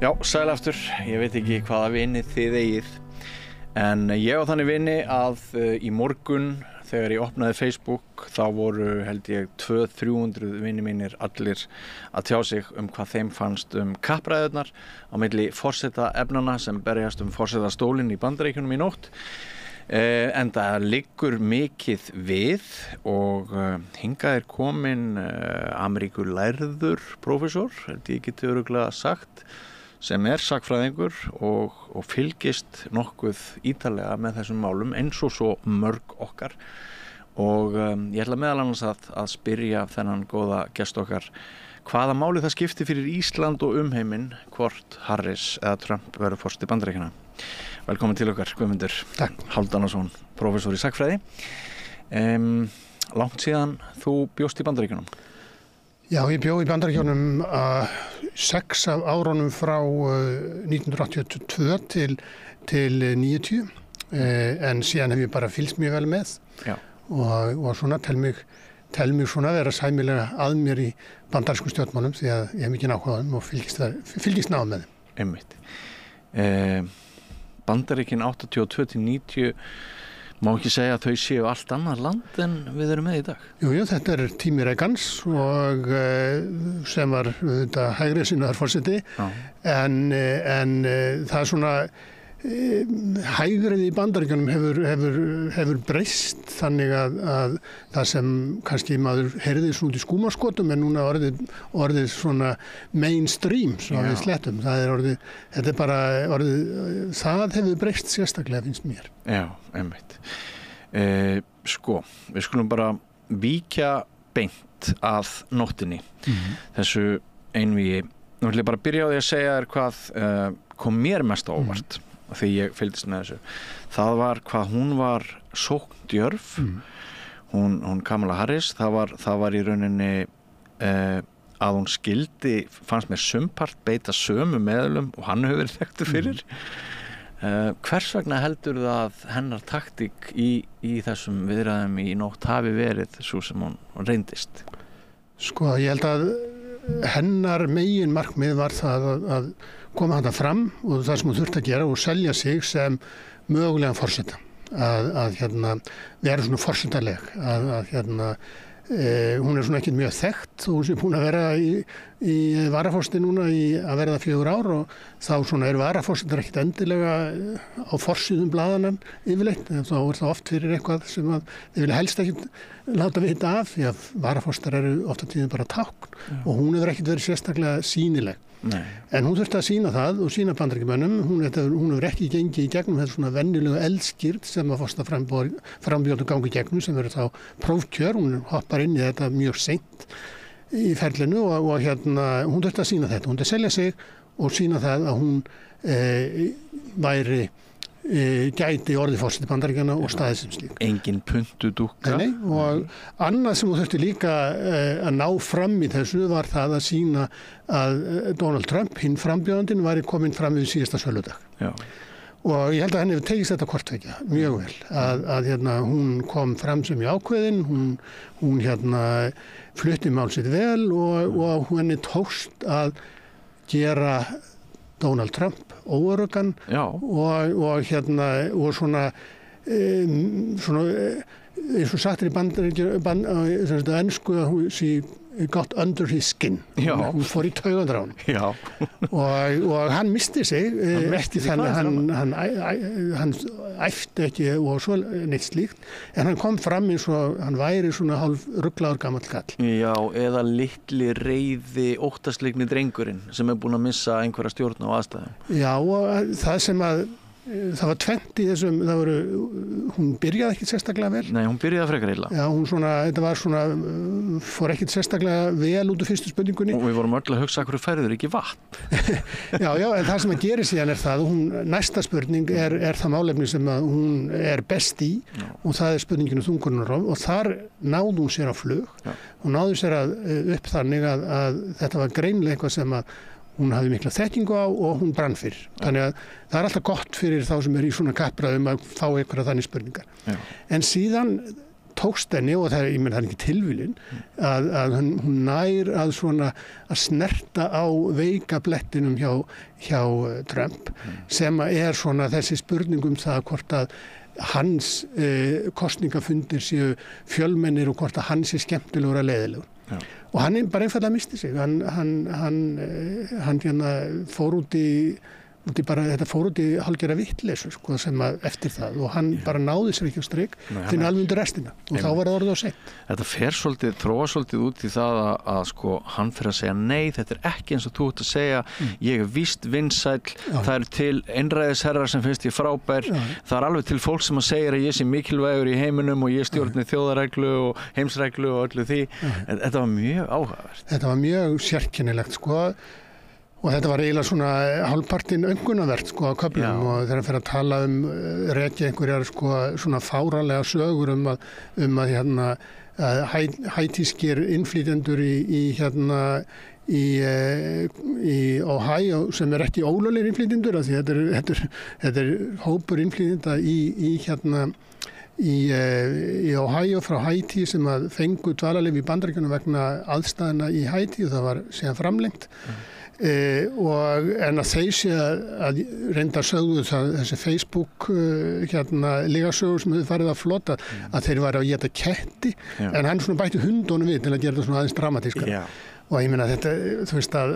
Já, sæl aftur. Ég veit ekki hvaða vini þið eigið. En ég á þannig vini að í morgun þegar ég opnaði Facebook þá voru held ég 200-300 vini mínir allir að tjá sig hvað þeim fannst kappræðurnar á milli forsetaefnanna sem berjast forsetastólinn í Bandaríkjunum í nótt. En það liggur mikið við og hingað komin Ameríkulærður prófessor, held ég geti örugglega sagt, sem sakfræðingur og fylgist nokkuð ítarlega með þessum málum eins og svo mörg okkar og ég ætla meðal annars að spyrja þennan góða gest okkar hvaða máli það skipti fyrir Ísland og umheiminn hvort Harris eða Trump verður forseti Bandaríkjanna. Velkomin til okkar, Guðmundur. Takk. Hálfdanarson, prófessor í sagnfræði. Langt síðan þú bjóst í Bandaríkjunum? Já, ég bjó í Bandaríkjunum 6 af árunum frá 1982 til 90 en síðan hef ég bara fylgst mjög vel með. Já. Og svona tel mig svona vera sæmilega að mér í bandarískum stjórnmálum því að ég hef mikið áhuga og fylgist náð með þeim. Einmitt. Bandaríkin 82 til 90 má ekki segja að þau séu allt annað land en við erum með í dag. Jú, þetta tími Reagans og sem var hægri sinnaður forseti en það svona hægrið í Bandaríkjunum hefur breyst þannig að það sem kannski maður heyrði svona út í skúmaskotum en núna orðið svona mainstream svo við slettum. Þetta er bara orðið, það hefur breyst sérstaklega finnst mér. Já, einmitt. Við skulum bara víkja beint að nóttinni. Þessu einvígi. Nú ætla ég bara að byrja á því að segja þér hvað kom mér mest á óvart. Því ég fylgdist með þessu. Það var hvað hún var sókndjörf. Hún Kamala Harris, það var í rauninni að hún skildi, fannst mér sumpart beita sömu meðlum og hann hefur verið þekktur fyrir. Hvers vegna heldur það að hennar taktík í þessum viðræðum í nótt hafi verið svo sem hún reyndist? Ég held að hennar megin markmið var það að koma þetta fram og það sem hún þurfti að gera og selja sig sem mögulegan forseta að vera svona forsetaleg hún svona ekki mjög þekkt og hún sé búin að vera í varaforseti núna að verða 4 ár og þá svona varaforsetar ekkert endilega á forsíðum blaðanna yfirleitt en þá það oft fyrir eitthvað sem að þið vilja helst ekkert láta vita af því að varaforsetar eru oft á tíðum bara tákn og hún hefur ekkert verið sérstaklega sýnileg. Nei. En hún þurfti að sýna það og sýna Bandaríkjamönnum, hún hefur ekki gengið í gegnum þetta svona venjulegu eldskírn sem að frambjóðendur gangi í gegnum sem eru þá prófkjör, hún hoppar inn í þetta mjög seint í ferlinu og hún þurfti að sýna þetta, hún þurfti að selja sig og sýna það að hún gæti orðið forseti Bandaríkjanna og staðið sem slík. Engin puntudúkka. Nei, og annað sem hún þurfti líka að ná fram í þessu var það að sýna að Donald Trump, hinn frambjóðandinn, var komin fram við síðasta söludag. Já. Og ég held að henni hefur tekist þetta hvortveggja mjög vel. Að hún kom fram sem í ákveðin, hún flutti mál sitt vel og henni tókst að gera Donald Trump óöruggan og svona eins og sagt í ensku að she got under his skin. Hún fór í taugarnar á honum. Og hann misti sig þannig hann æfti ekki og svo neitt slíkt en hann kom fram eins og hann væri svona hálf ruglaður gamall kall. Já, eða litli reiði óttasleikni drengurinn sem búinn að missa einhverja stjórn á aðstæðum. Já, og það sem að það var tvennt í þessum, hún byrjaði ekkert sérstaklega vel. Nei, hún byrjaði frekar illa. Já, þetta var svona, fór ekkert sérstaklega vel út úr fyrstu spurningunni. Og við vorum öll að hugsa hverju færður ekki vatn. Já, en það sem að gera síðan það, næsta spurning er það málefni sem að hún er best í og það er spurningin þungunarrof og þar náði hún sér á flug. Hún náði sér upp þannig að þetta var greinilega eitthvað sem að hún hafði mikla þekkingu á og hún brann fyrir. Þannig að það er alltaf gott fyrir þá sem í svona kappræðum að fá einhverja þannig spurningar. En síðan tókst henni og það er ekki tilviljun að hún nær að svona að snerta á veika blettinum hjá Trump sem er svona þessi spurningum það hvort að hans kosningafundir séu fjölmennir og hvort að hann sé skemmtilegur að leiðilegur. Já. Og hann bara einfallega misti sig. Hann fór þetta fór út í hálfgerða vitleysu sko, sem að eftir það og hann bara náði sér ekki á strik fyrir alveg undir restina og þá var það orðið á seint. Þetta þróa svolítið út í það að sko hann fyrir að segja nei, þetta er ekki eins og þú ert að segja ég er víst vinsæll, það eru til einræðisherrar sem finnst ég frábær, það er alveg til fólk sem að segja að ég sé mikilvægur í heiminum og ég stjórni þjóðareglu og heimsreglu og öllu því. Þetta var mjög áhugavert. Þetta var mjög sérkennilegt sko. Og þetta var eiginlega svona hálfpartinn öngunavert sko á köflum og þegar fyrir að tala rekja einhverjar sko svona fáralega sögur að hætískir innflytjendur í Ohio sem er ekki ólöglegir innflytjendur af því þetta er hópur innflytjenda í Ohio frá Haiti sem að fengu dvalarleyfi í Bandaríkjunum vegna aðstæðna í Haiti og það var síðan framlengt. En að þeir sé að reynda sögðu þessi Facebook lygasögur sem hefur farið að flota að þeir væri að éta ketti en hann svona bætti hundunum við til að gera þetta svona aðeins dramatískara. Og ég meina þetta, þú veist að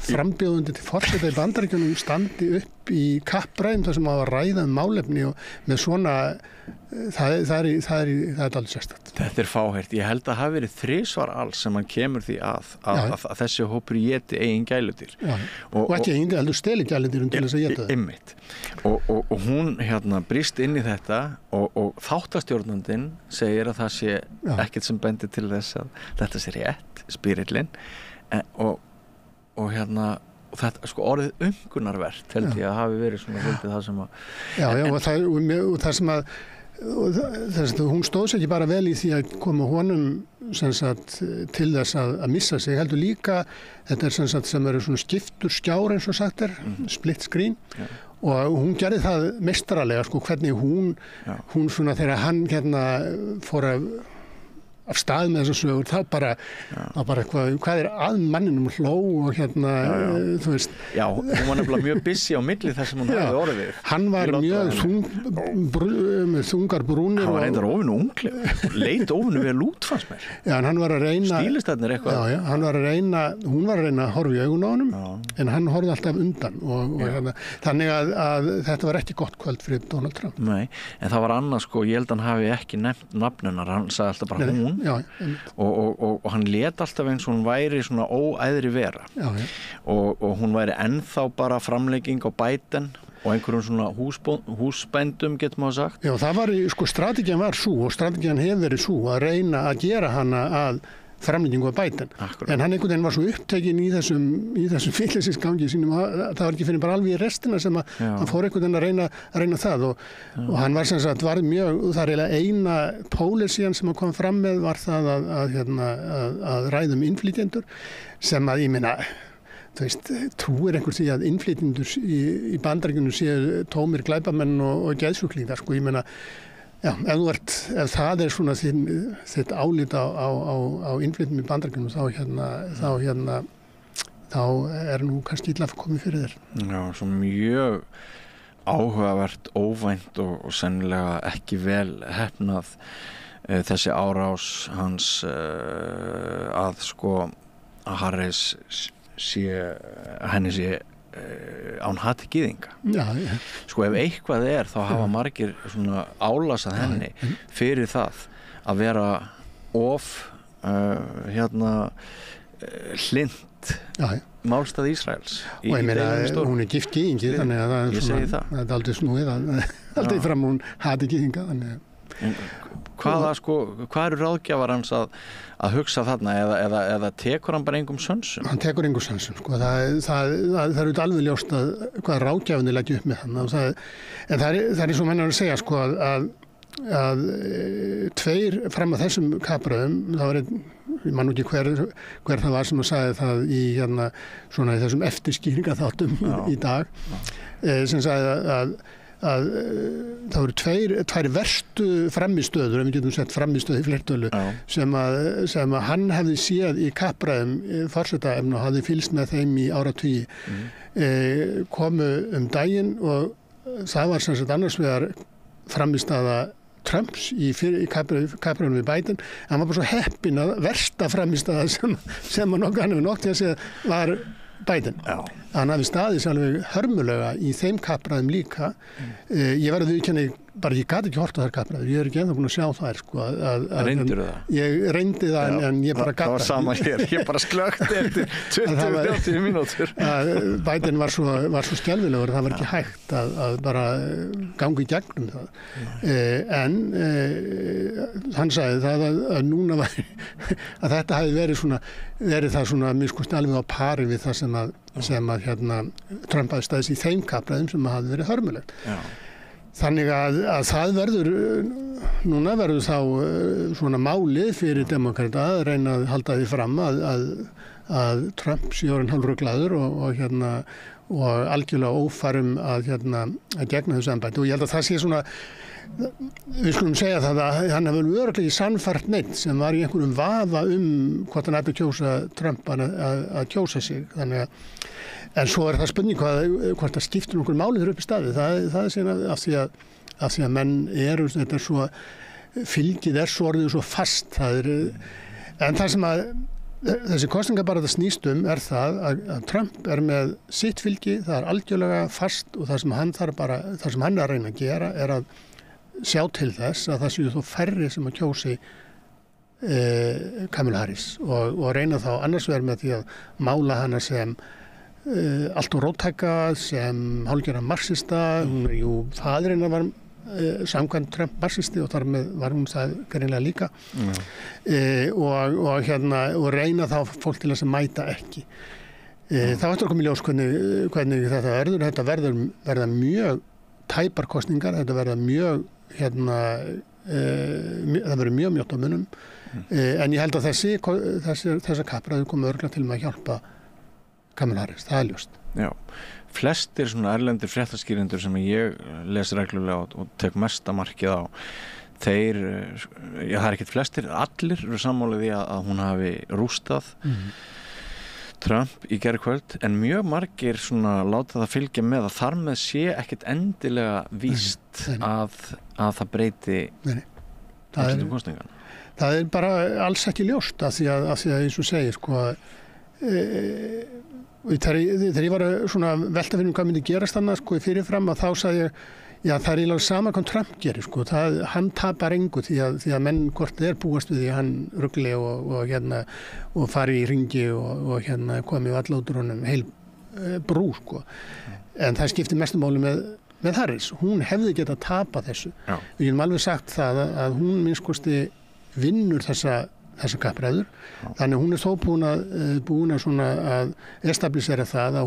frambjóðundi til forseta í Bandaríkjunum standi upp í kappræðum þar sem á að ræða málefni og með svona, það er alveg sérstakt. Þetta er fáheyrt. Ég held að hafi verið 3 svar alls sem hann kemur því að þessi hópur éti eigin gæludýr. Og ekki eigin, heldur steli gæludýrum til þess að éta það. Einmitt. Og hún brýst inn í þetta og þáttastjórnandinn segir að það sé ekkert sem bendir til þess að þetta sé rétt, spyrillinn. Og þetta sko orðið umgunarvert held ég að hafi verið svona hluti það sem að það sem að hún stóð sér ekki bara vel í því að koma honum til þess að missa sig heldur líka þetta er sem eru svona skiptur skjár eins og sagt split screen og hún gerði það meistaralega sko hvernig hún svona þegar hann fór af stað með þessar sögur, þá bara eitthvað, hvað er að manninum hló og þú veist. Já, hún var nefnilega mjög busy á milli þess sem hún hafði orðið. Hann var mjög með þungar brúnir. Hann var reyndar ofinu ungleg, leit ofinu vel út fannst mér. Já, en hann var að reyna. Stílistæðnir eitthvað. Já, hún var að reyna að horfa í augun á honum, en hann horfði alltaf undan og þannig að þetta var ekki gott kvöld fyrir Donald Trump. Nei, en það var annað sko, ég held að hann hafi ekki nefnt nafnunar, hann sagði alltaf bara hún. Já, og hann lét alltaf eins og hún væri svona óæðri vera og hún væri ennþá bara framlegging á Biden og einhverjum svona húsbændum getur maður sagt. Já, það var sko strategían var svo og strategían hefur verið svo að reyna að gera hana að framlengingu af Biden. Akkurat. En hann einhvern veginn var svo upptekinn í þessum fyrirlesisgangi sínum það var ekki fyrir bara alveg í restina sem að hann fór einhvern veginn að reyna það og hann var sem sagt var mjög, það er eiginlega eina pólisían sem hann kom fram með var það að ræðum innflytjendur sem að ég meina þú veist, trúir einhver því að innflytjendur í Bandaríkjunum séu tómir glæpamenn og geðsjúklingar sko, ég meina já, ef það er svona þitt álít á innflytjum í Bandaríkjunum þá er nú kannski illa komið fyrir þér. Já, svo mjög áhugavert, óvænt og sennilega ekki vel heppnað þessi árás hans að sko að Harris henni sé án hati gyðinga. Sko ef eitthvað er þá hafa margir svona álasað henni fyrir það að vera hlynt málstað Ísraels og ég meina hún er gift gyðingi þannig að það er aldrei snúið aldrei fram hún hati gyðinga hvað eru ráðgjafar hans að hugsa þarna eða tekur hann bara engum sönsum? Hann tekur engum sönsum sko. það er alveg ljóst hvað ráðgjafinni leggja upp með hann en það er eins og menn að segja sko, að tveir fram að þessum kappræðum það var ég man ekki hver það var sem að sagði það í svona í þessum eftirskýringaþáttum í dag sem sagði það voru tvær verstu frammistöður, ef við getum sett frammistöð í fleirtölu, sem að hann hefði séð í kappræðum forsetaefni og hafði fylgst með þeim í áratugi, komu daginn og það var sem sagt annars vegar frammistaða Trumps í kappræðunum við Biden. Hann var bara svo heppinn að versta frammistaða sem hann hefur nokt til að segja var Biden. Hann hafi staðið alveg hörmulega í þeim kappræðum líka. Ég verði að viðurkenna, ég gat ekki hort á þær kappræður. Ég ekki ennþá búin að sjá þær. Reyndirðu það? Ég reyndi það en ég bara gat það. Það var sama hér. Ég bara slökkti eftir 20-30 mínútur. Biden var svo skelfilegur að það var ekki hægt að bara ganga í gegnum það. En hann sagði það að núna var að þetta hafi verið það svona minnst alveg á pari við það sem að Trump hafi staðist í þeim kappræðum sem hafi verið hörmulegt. Þannig að það núna verður þá svona málið fyrir demókrata að reyna að halda því fram að Trump sé orðinn hálfruglaður og algjörlega ófærum að gegna þessu embætti. Og ég held að það sé svona, við skulum segja það að hann hefur örugglega í sannfært neitt sem var í einhverjum vafa hvort hann ætti að kjósa Trump að kjósa sig. Þannig að en svo það spurning hvort það skiptir nokkur máli þegar upp í staði. Það er síðan af því að menn þetta svo, fylgið svo orðið svo fast. En það sem að þessi kosninga bara það snýst er það að Trump með sitt fylgi, það er algjörlega fast og það sem hann er að reyna að gera er að sjá til þess að það séu þó færri sem að kjósi Kamala Harris og reyna þá annars vegar með því að mála hana sem allt og róttæka, sem hálfgerða marxista. Faðirinn var samkvæmt Trump marxisti og þar með var hún það greinilega líka. Og reyna þá fólk til þess að mæta ekki. Það var komið ljós hvernig þetta verður. Þetta verða mjög tæpar kosningar, þetta verða mjög það verður mjög mjótt á munum. En ég held að þessar kappræður komu örugglega til með að hjálpa Kamala Harris, það er ljóst. Já, flestir svona erlendir fréttaskýrendur sem ég les reglulega og tek mesta markið á, það er ekkert flestir, allir eru sammálið í að hún hafi rústað Trump í gærkvöld, en mjög margir svona láta það fylgja með að þar með sé ekkert endilega víst að það breyti kosningarna. Það er bara alls ekki ljóst af því að eins og segir þegar ég var svona velta fyrir hvað myndi gerast annars fyrirfram að þá sagði ég, já það er eiginlega sama hvað Trump gerir hann tapar engu því að menn hvort búast við því að hann rugli og fari í ringi og komi valla út úr honum heil brú en það skiptir mestu máli með Harris, hún hefði getað tapað þessu. Við getum alveg sagt það að hún minnskosti vinnur þessa kappræður. Þannig hún þó búin að establisera það að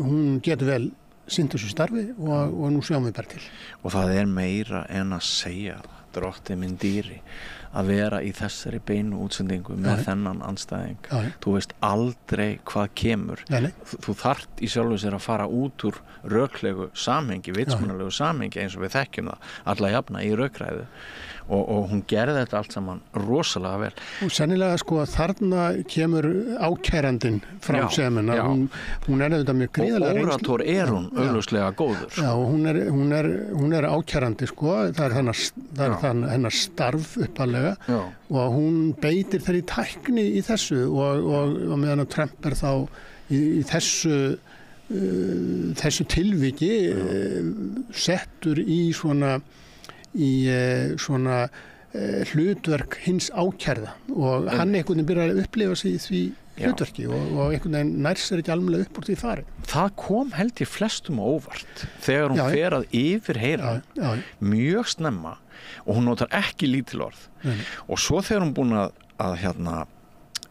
hún getur vel sinnt þessu starfi og nú sjáum við bara til. Og það er meira en að segja drottinn minn dýri að vera í þessari beinu útsendingu með þennan andstæðing. Þú veist aldrei hvað kemur. Þú þarft í sjálfu sér að fara út úr röklegu samhengi, vitsmunalegu samhengi eins og við þekkjum það alla jafna í rökræðu. Og hún gerði þetta allt saman rosalega vel. Og sennilega þarna kemur ákærandinn frá sem hún auðvitað mjög gríðarlega reynslu. Og órator hún augljóslega góður. Já, og hún er ákærandi það er hennar starf uppalega og hún beitir þeirri tækni í þessu og meðan að Trump þá í þessu tilviki settur í svona hlutverk hins ákærða og hann einhvern veginn byrjar að upplifa sig í því hlutverki og einhvern veginn nær sér ekki almennilega upp úr því fari. Það kom held ég flestum óvart þegar hún fer að yfirheyra mjög snemma og hún notar ekki lítil orð og svo þegar hún búin að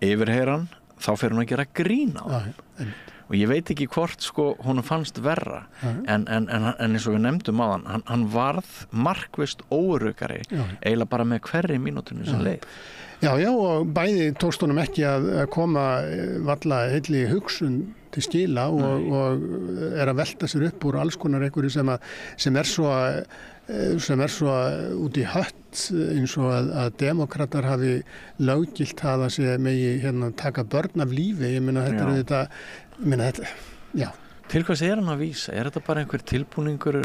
yfirheyra hann þá fer hún að gera grín á það. Og ég veit ekki hvort honum fannst verra en eins og við nefndum á hann varð markvisst óöruggari eiginlega bara með hverri mínútunni sem leið. Já, og bæði tókst honum ekki að koma valla heilli hugsun til skila og að velta sér upp úr alls konar einhverju sem er svo út í hött eins og að demokratar hafi löggilt það að sé megi taka börn af lífi. Ég meina þetta já. Til hvers hann að vísa? Þetta bara einhver tilbúningur?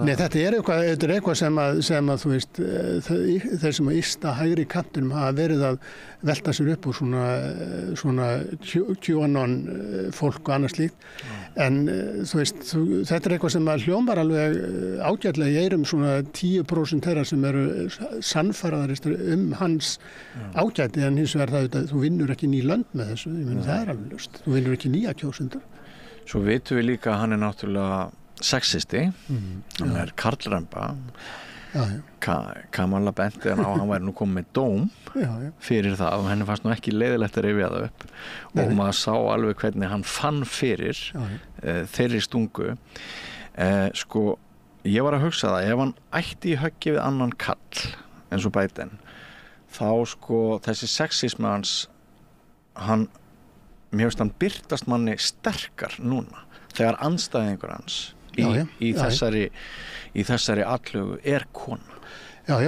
Nei, þetta er eitthvað sem að þú veist, þeir sem að ysta hægri kantinum hafa verið að velta sér upp úr svona QAnon fólk og annað slíkt. En þú veist, þetta eitthvað sem að hljómar alveg ágætlega í eyrum svona 10% þeirra sem eru sannfæraðaristar hans ágæti, en hins vegar þú vinnur ekki ný lönd með þessu. Ég meina, það er alveg ljóst. Þú vinnur ekki nýja kjósendur. Svo vitum við líka að hann er náttúrulega sexisti, hann karlremba. Kamala benti hann á að hann væri nú komið með dóm fyrir það og henni fannst nú ekki leiðilegt að rifja það upp og maður sá alveg hvernig hann fann fyrir þeirri stungu. Sko, ég var að hugsa það, ef hann ætti í höggi við annan kall eins og Biden, þá sko þessi sexismi hans, mér finnst hann birtast manni sterkar núna þegar andstæðingur hans í þessari atlögu kona. Já,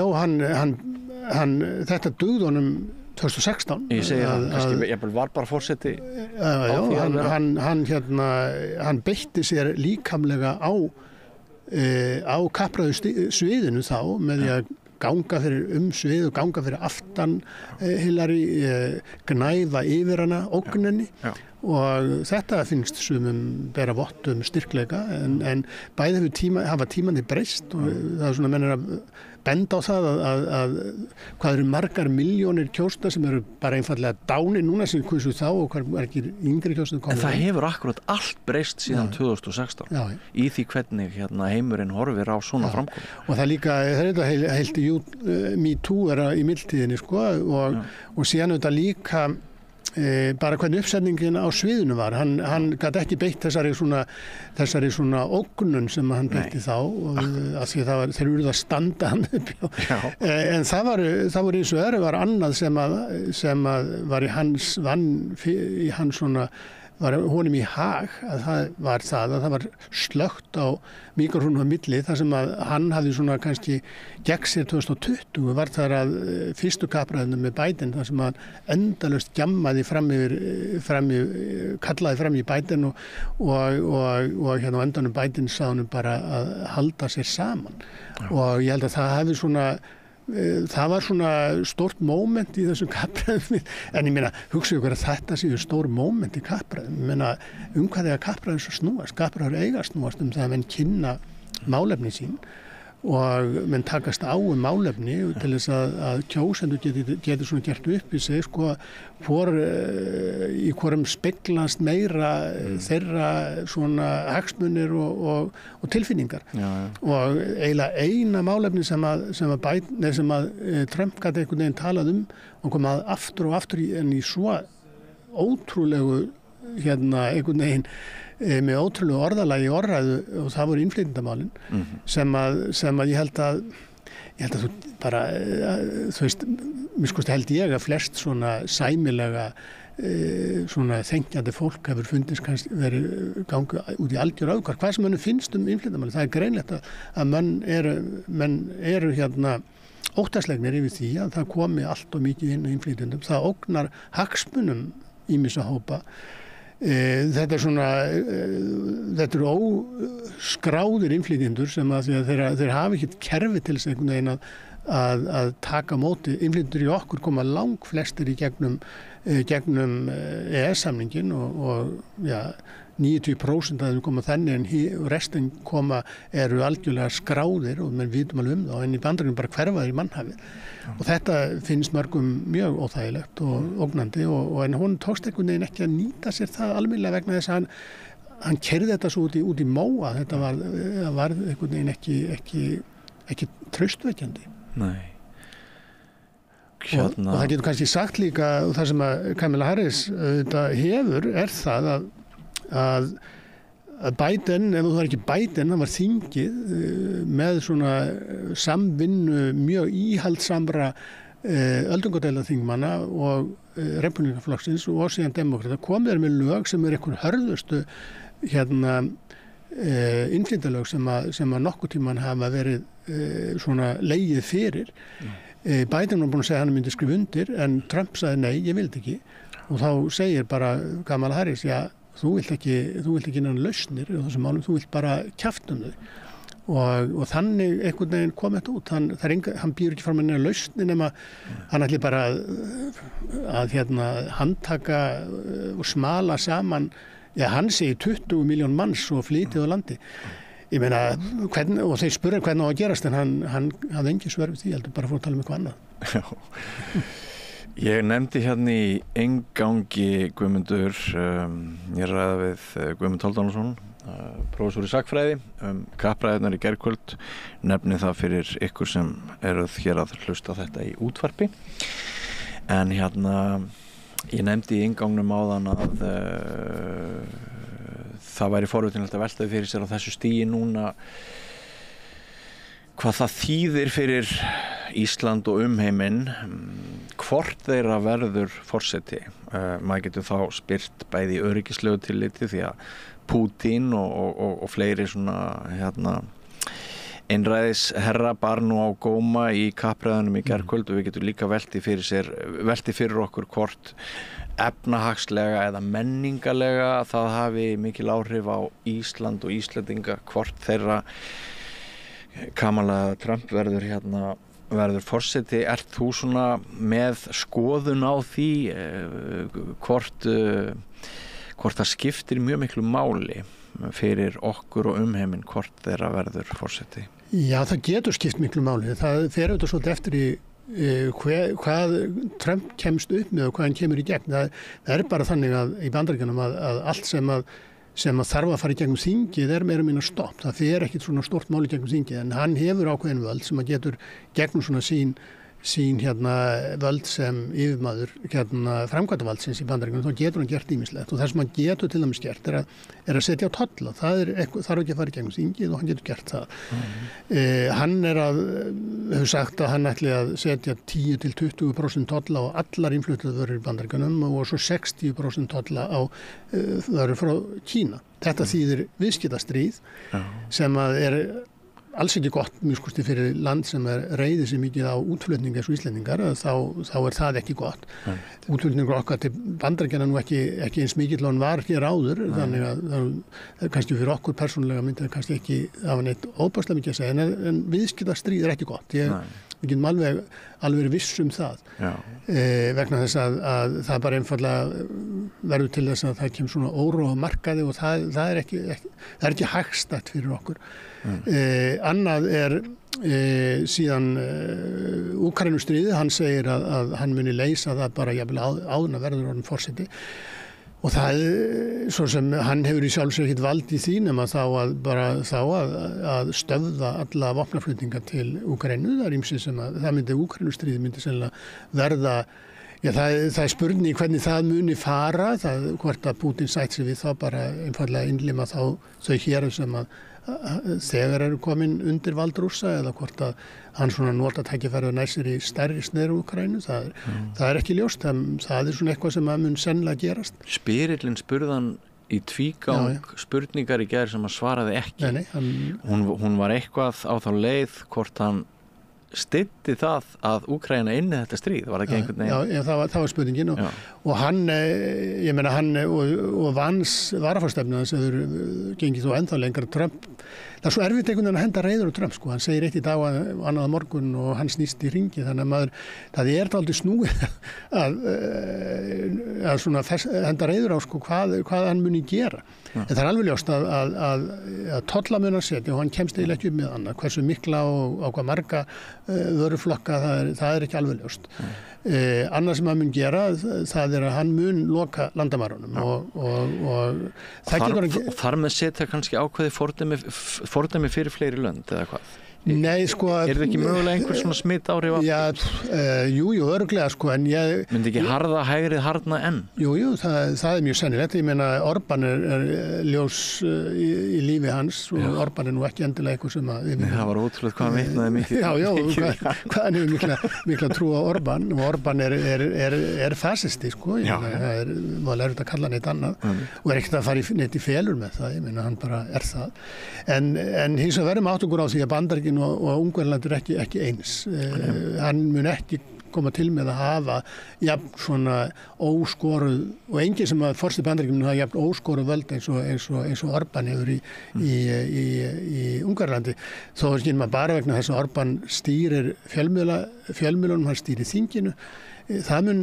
þetta dugði honum 2016. Ég segi það, kannski ég var bara forseti hann beitti sér líkamlega á kappræðu sviðinu þá með því að ganga fyrir svið og ganga fyrir aftan Hillary, gnæfa yfir hana ógninni og þetta finnst sumum bera vott styrkleika en bæði hafa tímandi breyst og það er svona mennir að benda á það að hvað eru margar milljónir kjósta sem eru bara einfallega dáni núna sem kusu þá og hvað er ekki yngri kjósta en það hefur akkurat allt breyst síðan 2016 í því hvernig heimurinn horfir á svona framkomu og það líka, það heilt Me Too í mildtíðinni sko og síðan þetta líka bara hvernig uppsetningin á sviðinu var hann gat ekki beitt þessari svona ógnun sem hann beitti þá og að því það þeir urðu að standa hann upp en það var eins og var annað sem að var í hans svona var honum í hag að það var slökkt á mikrofónum á milli þar sem að hann hafði svona kannski gegn sér 2020 var þar að fyrstu kappræðinu með Biden þar sem að endalaust gjammaði kallaði fram í Biden og hérna á endanum Biden sá hann bara að halda sér saman og ég held að það hefði svona það var svona stórt moment í þessum kappræðum en ég meina, hugsaðu ykkur að þetta séu stór moment í kappræðum ég meina, hvað er að kappræður svo snúast kappræður eiga snúast það að menn kynna málefni sín og menn takast á málefni til þess að kjósendur geti svona gert upp í sig sko í hvorum speglast meira þeirra svona hagsmunir og tilfinningar og eiginlega eina málefni sem að Trump gat einhvern veginn talað og kom að aftur og aftur en í svo ótrúlegu einhvern veginn með ótrúlegu orðalagi orðræðu og það voru innflytjendamálin sem að ég held að þú bara þú veist, held ég að flest svona sæmilega svona þengjandi fólk hefur fundist kannski verið gangu út í algjör auðgar hvað sem mönnum finnst innflytjendamálin það er greinlegt að menn eru óttaslegnir yfir því að það komi allt og mikið inn á innflytjendum það ógnar hagsmunum ýmissa hópa þetta eru óskráðir innflytjendur sem að þeir hafa ekki kerfi til þess einhvern veginn að taka móti innflytjendur í okkur koma langflestir í gegnum EES-samningin og 90% að þeim koma þannig en restin eru algjörlega skráðir og menn vitum alveg það en í Bandaríkjunum bara hverfaðir í mannhafið og þetta finnst mörgum mjög óþægilegt og ógnandi en hún tókst einhvern veginn ekki að nýta sér það almennilega vegna þess að hann keyrði þetta svo út í móa þetta var einhvern veginn ekki traustvekjandi Nei og það getur kannski sagt líka og það sem að Kamala Harris hefur það að Biden, ef það var ekki Biden, það var þingið með svona samvinnu mjög íhaldsamra öldungadeildar þingmanna og Repúblikaflokksins og síðan demókrata komið með lög sem einhver hörðustu innflytjalög sem að nokkuð tíman hafa verið svona legið fyrir. Biden var búinn að segja að hann myndi skrifa undir en Trump sagði nei, ég vildi ekki og þá segir bara Kamala Harris, já, þú vilt ekki innan lausnir í þessum málum, þú vilt bara kjafta þau. Og þannig einhvern veginn kom þetta út. Hann býr ekki fram að neina lausni nema hann ætli bara að handtaka og smala saman, hann segir 20 miljón manns og flytið á landi. Ég meina, og þeir spurði hvernig á að gerast en hann hafði engin svör við því, heldur bara fór að tala um eitthvað annað. Já. Ég nefndi í inngangi Guðmundur, ég ræði við Guðmund Hálfdanarson, prófessor í sagnfræði, kappræðurnar í gærkvöld, nefni það fyrir ykkur sem eruð hér að hlusta þetta í útvarpi. En ég nefndi í inngangnum áðan að það væri forvitinlegt að veltaði fyrir sér á þessu stigi núna hvað það þýðir fyrir Ísland og umheiminn hvort þeirra verður forseti. Maður getur þá spyrt bæði í öryggislegu tilliti því að Pútín og fleiri svona einræðisherra bar nú á góma í kappræðunum í gærkvöld og við getum líka velti fyrir okkur hvort efnahagslega eða menningarlega það hafi mikil áhrif á Ísland og Íslendinga hvort þeirra Kamala Trump verður forseti. Ert þú svona með skoðun á því hvort það skiptir mjög miklu máli fyrir okkur og umheiminn hvort þeirra verður forseti? Já, það getur skipt miklu máli. Það fer auðvitað svolítið eftir í hvað Trump kemst upp með og hvað hann kemur í gegn. Það er bara þannig að í Bandaríkjunum að allt sem að þarf að fara í gegnum þingið meira minna stopp. Það fer ekkit svona stórt máli gegnum þingið en hann hefur ákveðin völd sem að getur gegnum svona sín völd sem yfirmaður framkvæmdavaldsins í Bandaríkjunum, þá getur hann gert ýmislegt og það sem hann getur til dæmis gert er að setja á tolla. Það þarf ekki að fara í gegnum þingið og hann getur gert það. Hann hefur sagt að hann ætli að setja 10-20% tolla á allar innfluttar vörur í Bandaríkjunum og svo 60% tolla á vörur frá Kína. Þetta þýðir viðskiptastríð sem að alls ekki gott mjög skusti fyrir land sem reiðir sig mikið á útflutning eins og Íslendingar, þá það ekki gott. Útflutningur okkar til Bandaríkjanna nú ekki eins mikill og hann var hér áður, þannig að kannski fyrir okkur persónulega myndi það kannski ekki hafa neitt óbærslega mikið að segja, en viðskiptastríð ekki gott. Við getum alveg viss það. Vegna þess að það bara einfaldlega verður til þess að það kemur svona óróa á markaði og það er ekki hagstætt fyrir okkur. Annað síðan Úkraínustríðið, hann segir að hann muni leysa það bara jafnvel áður en verður orðinn forseti og það svo sem hann hefur í sjálfu sér ekkert vald í því nema þá að stöðva alla vopnaflutninga til Úkraínu. Það ýmsið sem að Úkraínustríðið myndi sennilega verða. Já, það er spurning hvernig það muni fara, hvort að Pútín sætt sig við þá bara einfaldlega innlima þau hér sem að þegar eru komin undir vald Rússa eða hvort að hann svona nota tækifæri og nær sér í stærri sneru Úkraínu. Það er ekki ljóst, það er svona eitthvað sem að mun sennilega gerast. Spyrillinn spurðan í tvígang spurningar í gær sem að svaraði ekki. Nei, hún var eitthvað á þá leið hvort hann styddi það að Úkraína inni þetta stríð, var það ekki einhvern veginn? Já, það var spurningin og hann, ég meina hann og Vans varaforstefna sem þau gengið þó ennþá lengra. Trump, það er svo erfitt einhvern veginn að henda reiður á Trump, sko. Hann segir eitt í dag og annað á morgun og hann snýst í hringi, þannig að það er dálítið snúið að svona henda reiður á sko hvað hann muni gera. En það er alveg ljóst að tolla mun að setja og hann kemst eiginlega ekki upp með annað. Hversu mikla og hvað marga vöruflokka, það er ekki alveg ljóst. Annað sem hann mun gera, það er að hann mun loka landamærunum og það getur hann. Þar með setja kannski ákveði fordæmi fyrir fleiri lönd eða hvað? Nei, sko... það ekki mögulega einhver svona smitt áhrif aftur? Já, jú, örugglega, sko, en ég... Myndi ekki hægrið harðna enn? Jú, það mjög sennilegt. Ég meina, Orbán er ljós í lífi hans og Orbán nú ekki endilega eitthvað sem að... Nei, það var ótrúlega hvað hann vitnaði mikið. Hvað hann hefur mikla trú á Orbán og Orbán er fasisti, sko. Það var erfitt að kalla neitt annað og ekkert að fara neitt í felur með það. Ég meina, hann bara það. En hins vegar verðum átt okkur á því að Bandaríkin og Ungverjaland er ekki eins. Hann mun ekki koma til með að hafa jafn svona óskoruð og enginn sem að forseti Bandaríkjunum hafa jafn óskoruð völd eins og Orbán hefur í Ungverjalandi. Þó ekki maður bara vegna þess að Orbán stýrir fjölmiðlunum, hann stýrir þinginu. Það mun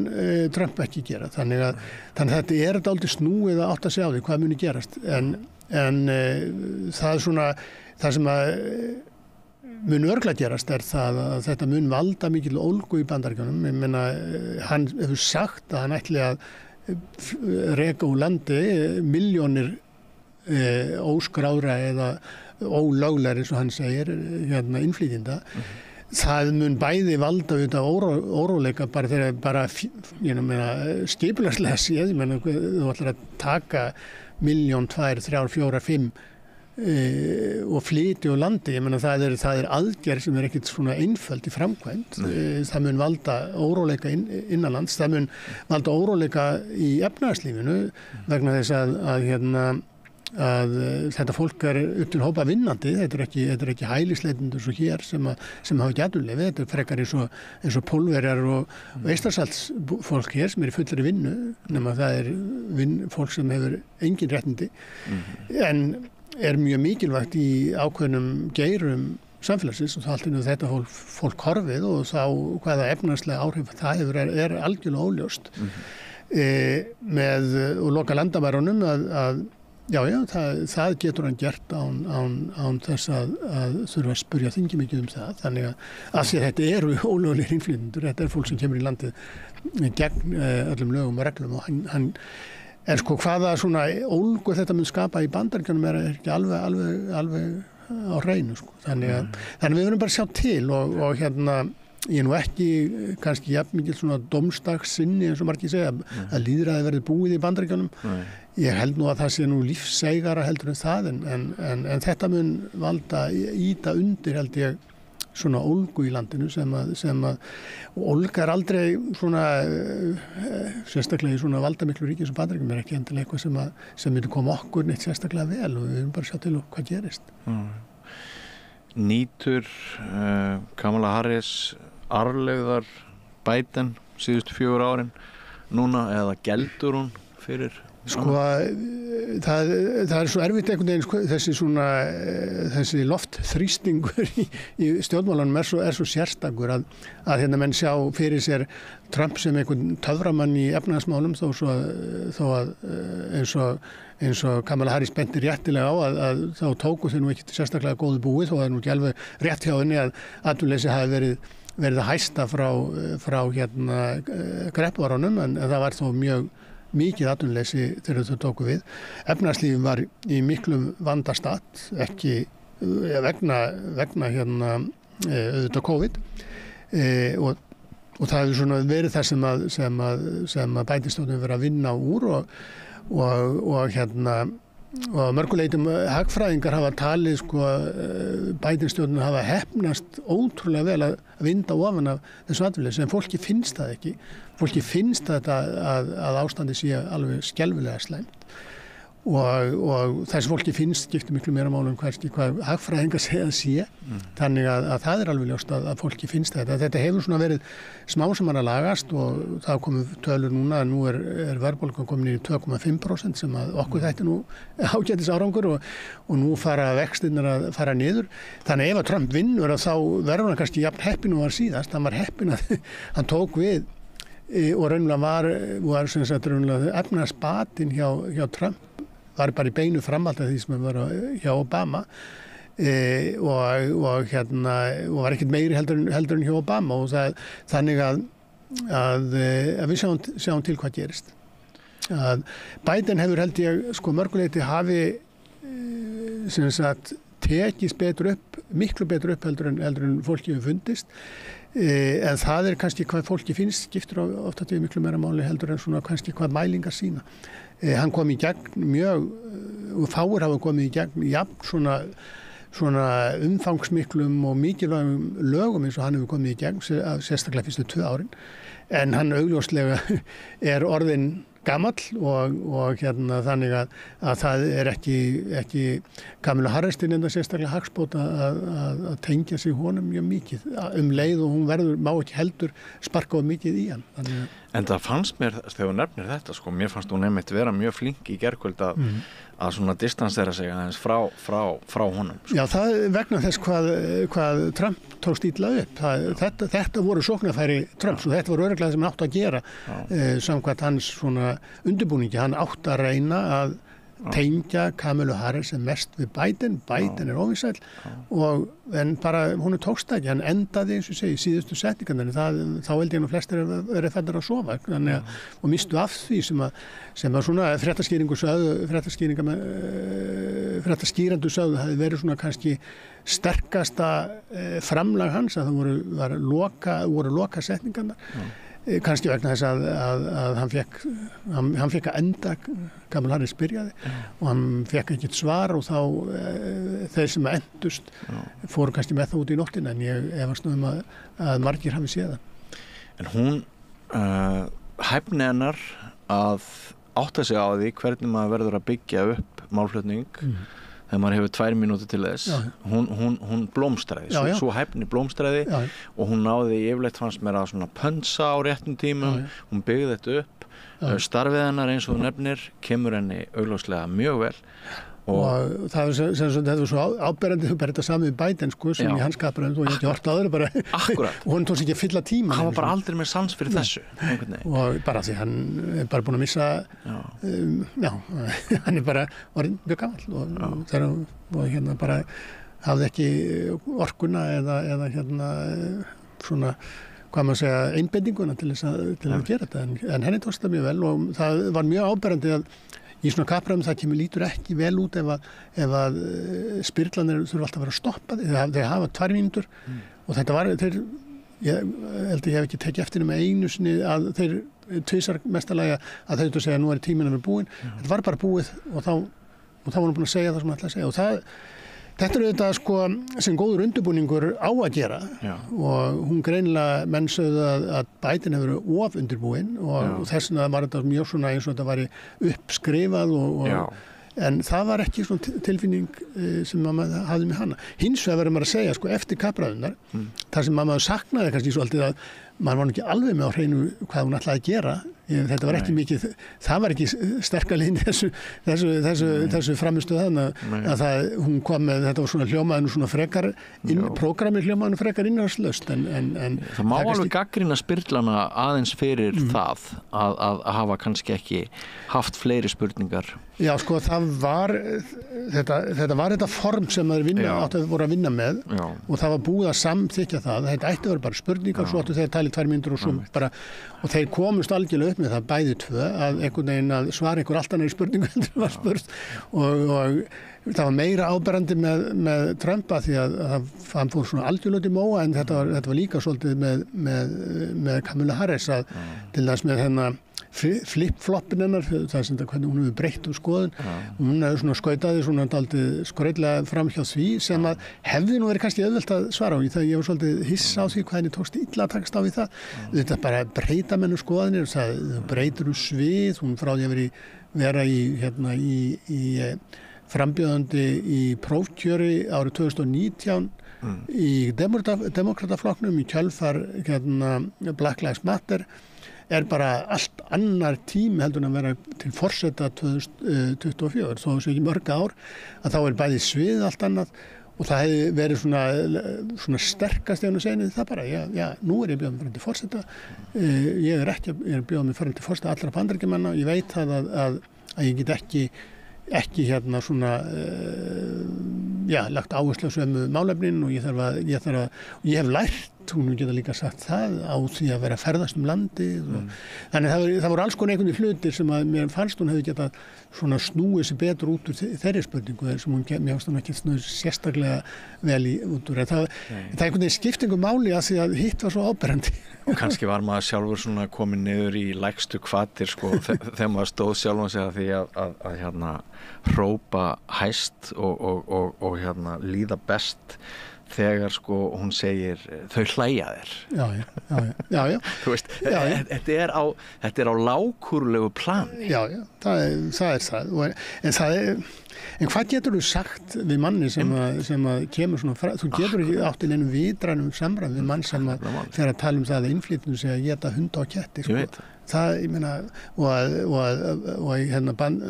Trump ekki gera. Þannig að þetta er dálítið snúið að átta sig á því hvað muni gerast. En það er svona það sem að mun örglega gerast er það að þetta mun valda mikil ólgu í Bandaríkjunum. Ég meina, hann hefur sagt að hann ætli að reka úr landi milljónir óskráðra eða ólöglegir, eins og hann segir, innflytjenda. Það mun bæði valda auðvitað óróleika bara skipulagslega séð. Ég meina, þú ætlar að taka 1, 2, 3, 4, 5 og flyti og landi. Ég meina, það er aðgerð sem er ekkert svona einföld í framkvæmd. Það mun valda óróleika innanlands, það mun valda óróleika í efnahagslífinu vegna þess að þetta fólk er upp til hópa vinnandi. Þetta er ekki hælisleitendur svo hér sem hafa ekki atvinnuleyfi. Þetta er frekar eins og Pólverjar og Eystrasaltsfólk hér sem er í fullri vinnu, nema það er fólk sem hefur engin réttindi. En er mjög mikilvægt í ákveðnum geirum samfélagsins og þá allt þetta fólk horfið og þá hvaða efnahagslega áhrif það hefur er algjörlega óljóst. Og loka landamærunum að það getur hann gert án þess að þurfa að spyrja þingi mikið það. Þannig að því að þetta eru ólöglegir innflytjendur, þetta er fólk sem kemur í landið gegn öllum lögum og reglum og hann en sko hvaða svona ólgu þetta mun skapa í Bandaríkjunum er ekki alveg á hreinu, sko. Þannig við verðum bara að sjá til og ég er nú ekki kannski jafn mikil svona dómsdagssinni eins og margir segja að lýðræði verði búið í Bandaríkjunum. Ég held nú að það sé nú lífseigara heldur en það en þetta mun valda ýta undir held ég svona ólgu í landinu sem að ólga er aldrei svona sérstaklega í svona valdamiklu ríki sem Bandaríkjunum er ekki endilega eitthvað sem myndi koma okkur neitt sérstaklega vel og við erum bara að sjá til hvað gerist. Nýtur Kamala Harris arfleifðar Biden síðustu 4 árin núna eða geldur hún fyrir? Sko, það er svo erfitt einhvern veginn þessi loftþrýstingur í stjórnmálanum er svo sérstakur að menn sjá fyrir sér Trump sem einhvern töframann í efnahagsmálum þó að eins og Kamala Harris benti réttilega á að þá tóku þau nú ekki sérstaklega góðu búið þó að nú ekki alveg rétt hjá henni að atvinnuleysi hafi verið að hæsta frá kreppuárunum en það var þó mjög mikið atvinnuleysi þegar þau tóku við. Efnahagslífið var í miklum vandastatt, ekki vegna auðvitað COVID og það hefur svona verið það sem að bætistjórnin verið að vinna úr og mörguleitum hagfræðingar hafa talið bætistjórnin hafa heppnast ótrúlega vel að vinda ofan af þessu atvinnuleysi en fólki finnst það ekki. Fólki finnst þetta að ástandi sé alveg skelfilega slæmt og þessi fólki finnst skiptir miklu meira máli hvað hagfræðingar sé. Þannig að það er alveg ljóst að fólki finnst þetta. Þetta hefur svona verið smá saman að lagast og það komið tölur núna að nú er verðbólgan komin í 2,5% sem að okkur þætti nú ágætis árangur og nú fara vextirnir að fara niður. Þannig ef að Trump vinnur þá verður hann kannski jafn heppinn og var síðast. Hann var heppinn að hann tók við og raunlega var sem sagt raunlega efnahagsbatinn hjá Trump var bara í beinu framhald af því sem var hjá Obama og var ekkert meiri heldur en hjá Obama og þannig að við sjáum til hvað gerist. Að Biden hefur held ég mörguleiti hafi sem sagt tekist betur upp miklu betur upp heldur en fólki hefur fundist. En það kannski hvað fólki finnst skiptir oft að miklu meira máli heldur en svona kannski hvað mælingar sína. Hann kom í gegn mjög, fáir hafa komið í gegn jafn svona umfangsmiklum og mikilvægum lögum eins og hann hefur komið í gegn sérstaklega fyrstu 2 árin. En hann augljóslega orðinn gamall og þannig að það ekki Kamilu Harristin enda sérstaklega hagspót að tengja sig honum mjög mikið leið og hún má ekki heldur sparka of mikið í hann. En það fannst mér, þegar þú nefnir þetta, mér fannst hún einmitt vera mjög flink í gærkvöld að svona distansera sig aðeins frá honum. Já, það vegna þess hvað Trump tókst illa upp. Þetta voru sóknarfæri Trumps og þetta voru örugglega sem hann átti að gera samkvæmt hans svona undirbúningi. Hann átti að reyna að tengja Kamilu Harris sem mest við Biden er óvinsæll en bara hún tókst það ekki, hann endaði eins og segi síðustu setningarnir, þá held ég nú flestir verið fæddir að sofa og mistu af því sem var svona fréttaskýrandu sögðu hafi verið svona kannski sterkasta framlag hans að það voru loka setningarnar. Kannski vegna þess að hann fekk að enda Kamala Harris byrjaði og hann fekk ekkert svar og þá þeir sem endust fóru kannski með það út í nóttina en ég efast nú að margir hafi séð það. En hún hæfni hennar að átta sig á því hvernig maður verður að byggja upp málflutning þegar maður hefur 2 mínútur til þess. Hún blómstræði, svo hæfni blómstræði og hún náði yfirleitt fannst mér að svona pönsa á réttum tímum, hún byggði þetta upp, starfið hennar eins og þú nefnir kemur henni augljóslega mjög vel. Og það var svo áberandi þú berði þetta saman við Biden sem í hans kappræðum og ég ekki hort á þeirra bara og hún tókst ekki að fylla tíma. Hann var bara aldrei með sans fyrir þessu. Og bara því hann bara búin að missa hann bara orðinn mjög gamall og bara hafði ekki orkuna eða svona hvað maður segja einbendinguna til að gera þetta en henni tókst það mjög vel og það var mjög áberandi að í svona kappræðum það lítur ekki vel út ef að spyrlanir þurfa alltaf að vera stoppaði. Þeir hafa 2 mínútur og þetta var, ég held að ég hef ekki tekið eftir með einu sinni að þeir tvisar mestalagi að þau segja nú tíminn að vera búinn. Þetta var bara búið og þá var hann búin að segja það sem hann ætlaði að segja og þetta þetta sem góður undirbúningur á að gera og hún greinilega menn sögðu að Biden hefur verið of undirbúinn og þess vegna var þetta mjög svona eins og þetta væri uppskrifað en það var ekki svona tilfinning sem maður hafði með hana. Hins vegar verður maður að segja eftir kappræðurnar þar sem maður saknaði kannski svolítið að maður var ekki alveg með á hreinu hvað hún ætlaði að gera. Þetta var ekki mikið, það var ekki sterkaliðin þessu framistuð þannig að hún kom með, þetta var svona hljómaðinu svona frekar, prógramið hljómaðinu frekar innanslöst en það má alveg gagnrýna spyrlana aðeins fyrir það að hafa kannski ekki haft fleiri spurningar. Já, það var þetta form sem áttu að voru að vinna með og það var búið að samþykja það. Þetta ætti að vera bara spurningar, svo áttu þeir talið 2 mínútur og svo bara, og þeir komust algjörlega upp með það bæði 2 að einhvern veginn að svara einhver allt annað í spurningu en það var spurt og það var meira áberandi með Trumpa því að hann fór svona algjörlega í móa en þetta var líka svolítið með Kamilu Harris að til þess með hennar flip-floppin hennar, það sem hvernig hún hefur breytt skoðun, hún hefur svona skautaði svona dálítið skrautlega fram hjá því sem að hefði nú verið kannski auðvelt að svara á því þegar ég var svolítið hissa á því hvað henni tókst illa að takast á við það. Þetta bara breyta mennu skoðanir, það breytir svið, hún frá því að vera í frambjóðandi í prófkjöri árið 2019 í demokrataflokknum í kjölfar Black Lives Matter bara allt annar tími heldur en að vera til forseta 2024 þó þessu ekki mörg ár að þá bæði svið allt annað og það hefði verið svona sterkast í hann að segja það bara, nú ég bjóðað mig fyrir til forseta ég bjóðað mig fyrir til forseta allra Bandaríkjamanna, ég veit það að ég get ekki svona lagt áherslu á sömu málefnin og ég hef lært hún geta líka sagt það á því að vera að ferðast landið þannig það voru alls konar einhvern hlutir sem að mér fannst hún hefði getað svona snúið sér betur út úr þeirri spurningu sem mér fannst hún ekki snúið sérstaklega vel út úr það einhvern veginn skiptingu máli að því að hitt var svo áberandi og kannski var maður sjálfur svona komin niður í lægstu hvatir sko þegar maður stóð sjálfan sig að því að hérna hrópa hæst og hérna líða best þegar sko hún segir þau hlæja þér. Já. Þú veist, þetta er á lágkúrulegu plani. Já, það er það. En hvað getur þú sagt við manni sem að kemur svona frá, þú getur ekki átt í neinum vitrænum samræð við mann sem að þegar að tala það að innflytjum sig að geta hunda og ketti, sko. Ég veit. Það, ég meina,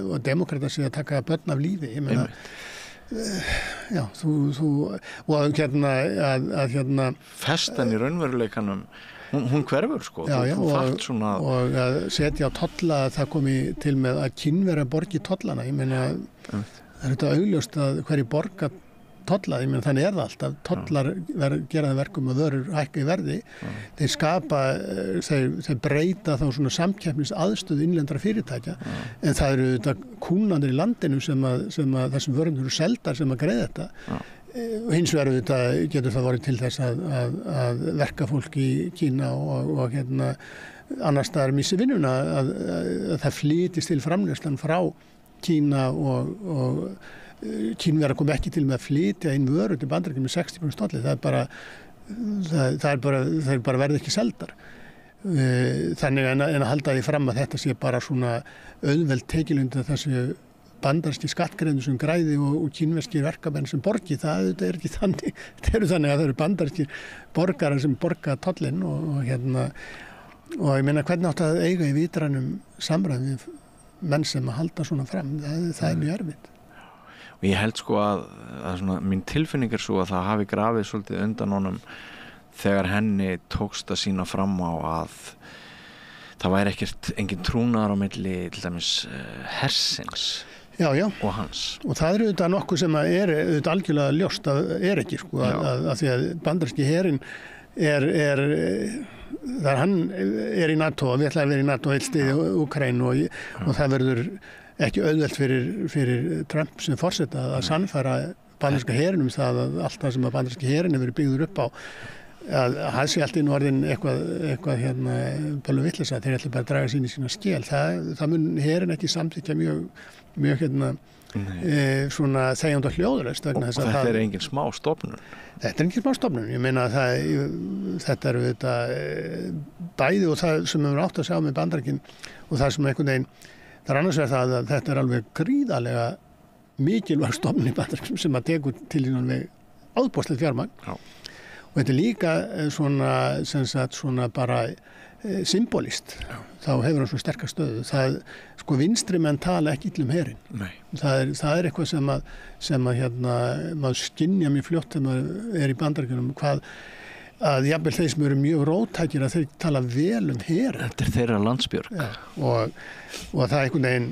og demokrata sig að taka börn af lífi, ég meina, já, þú og hérna festan í raunveruleikanum hún hverfur sko og að setja á tolla að það komi til með að kynverjar borgi tollana, ég meina það er þetta augljóst að hverju borga tolla, ég meina þannig það alltaf tollar gera það verkum að vörur hækka í verði, þeir skapa þeir breyta þá svona samkeppnis aðstöðu innlendra fyrirtækja en það eru þetta kúnnandir í landinu sem að þessum vörunum eru seldar sem að greiða þetta og hins vegar þetta getur það vorið til þess að verka fólk í Kína og hérna annars staðar missi vinnuna að það flytist til framleiðslan frá Kína og Kínverjar kom ekki til með að flytja inn vörur til Bandaríkjanna með 60% tolli, það er bara verið ekki seldar. Þannig en að halda því fram að þetta sé bara svona auðveld tekilund að þessi bandaríski skattgreiðendur sem græði og kínverskir verkamenn sem borgi, það er ekki þannig. Það eru þannig að það eru bandarískir borgarar sem borga tollinn og hérna og ég meina hvernig átt að eiga í vitrænum samræðum við menn sem að halda svona fram, það er mjög erfitt. Og ég held sko að svona, mín tilfinning er svo að það hafi grafið svolítið undan honum þegar henni tókst að sýna fram á að það væri engin trúnaður á milli til dæmis hersins og hans. Og það eru auðvitað nokkuð sem er auðvitað algjörlega ljóst að er ekki sko að því að bandaríski herinn þar hann er í NATO og við ætlaðum að vera í NATO heilt stiði Úkraínu og það verður ekki auðvelt fyrir Trump sem forseta að sannfæra bandaríska herinum það að allt það sem að bandaríski herin hefur verið byggður upp á að það sé allt inn orðin eitthvað hérna bölu vitleysa þeir ætla bara að draga sín í sína skel það mun herin ekki samþykkja mjög hérna svona þegjandi og hljóðlaust vegna þess að þetta er engin smá stofnun. Þetta er engin smá stofnun, ég meina að þetta eru þetta bæði og það sem við átt að sjá með Bandaríkin og það sem einhvern veginn það er annars vegar það að þetta er alveg gríðarlega mikilvæg stofnun í Bandaríkjunum sem að tekur til í náttúrulega áðbúrslegt fjármagn og þetta er líka svona bara symbolist þá hefur hann svo sterkar stöðu það sko vinstri menn tala ekki illa herinn það er eitthvað sem að hérna maður skynja mjög fljótt þegar maður er í Bandaríkjunum hvað að jafnvel þeir sem eru mjög róttækir að þeir tala vel herinn. Þetta er þeirra landsbjörg. Ja, og það er einhvern veginn